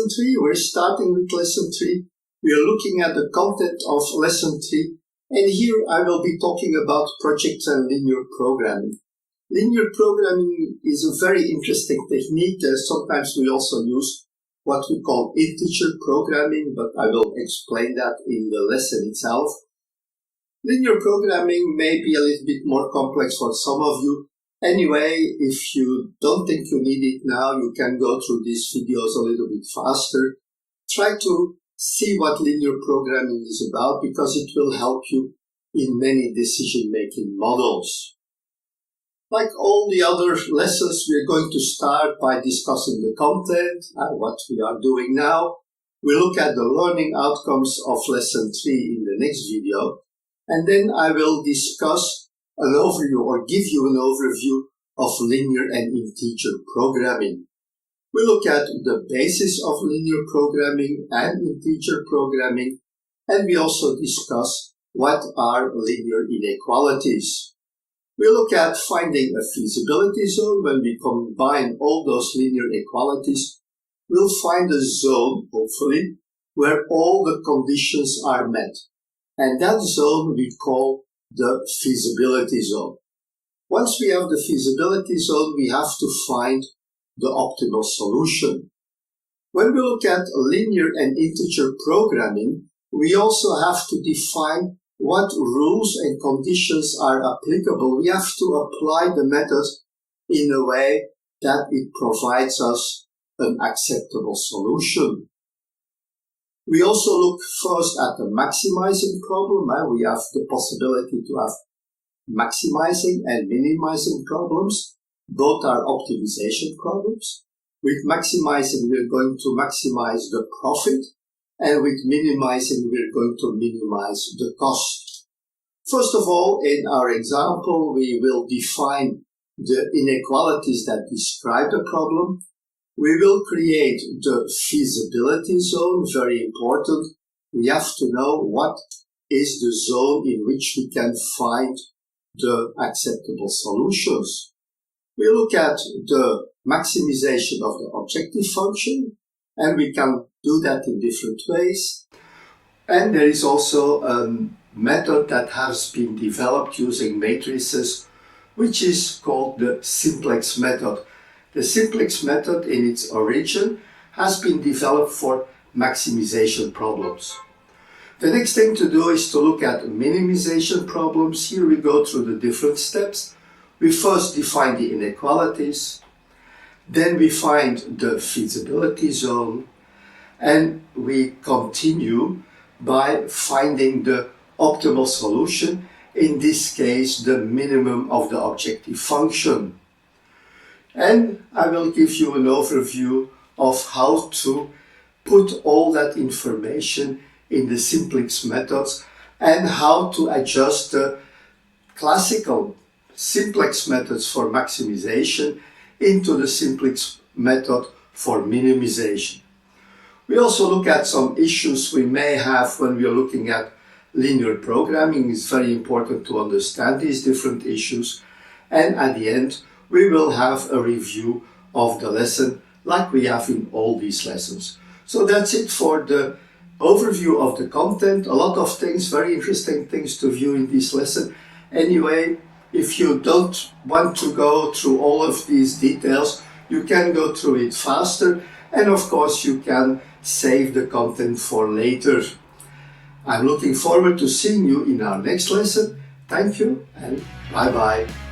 lesson 3. We're starting with lesson 3. We are looking at the content of lesson 3. And here I will be talking about projects and linear programming. Linear programming is a very interesting technique. Sometimes we also use what we call integer programming, but I will explain that in the lesson itself. Linear programming may be a little bit more complex for some of you. Anyway, if you don't think you need it now, you can go through these videos a little bit faster. Try to see what linear programming is about because it will help you in many decision-making models. Like all the other lessons, we're going to start by discussing the content and what we are doing now. We'll look at the learning outcomes of lesson 3 in the next video. And then I will discuss an overview or give you an overview of linear and integer programming. We look at the basis of linear programming and integer programming, and we also discuss what are linear inequalities. We look at finding a feasibility zone. When we combine all those linear inequalities, we'll find a zone, hopefully, where all the conditions are met. And that zone we call the feasibility zone. Once we have the feasibility zone, we have to find the optimal solution. When we look at linear and integer programming, we also have to define what rules and conditions are applicable. We have to apply the method in a way that it provides us an acceptable solution. We also look first at the maximizing problem. We have the possibility to have maximizing and minimizing problems. Both are optimization problems. With maximizing, we're going to maximize the profit, and with minimizing, we're going to minimize the cost. First of all, in our example, we will define the inequalities that describe the problem. We will create the feasibility zone, very important. We have to know what is the zone in which we can find the acceptable solutions. We look at the maximization of the objective function, and we can do that in different ways. And there is also a method that has been developed using matrices, which is called the simplex method. The simplex method in its origin has been developed for maximization problems. The next thing to do is to look at minimization problems. Here we go through the different steps. We first define the inequalities, then we find the feasibility zone, and we continue by finding the optimal solution, in this case the minimum of the objective function. And I will give you an overview of how to put all that information in the simplex methods and how to adjust the classical simplex methods for maximization into the simplex method for minimization. We also look at some issues we may have when we are looking at linear programming. It's very important to understand these different issues. And at the end, we will have a review of the lesson like we have in all these lessons. So that's it for the overview of the content. A lot of things, very interesting things to view in this lesson. Anyway, if you don't want to go through all of these details, you can go through it faster. And of course, you can save the content for later. I'm looking forward to seeing you in our next lesson. Thank you and bye-bye.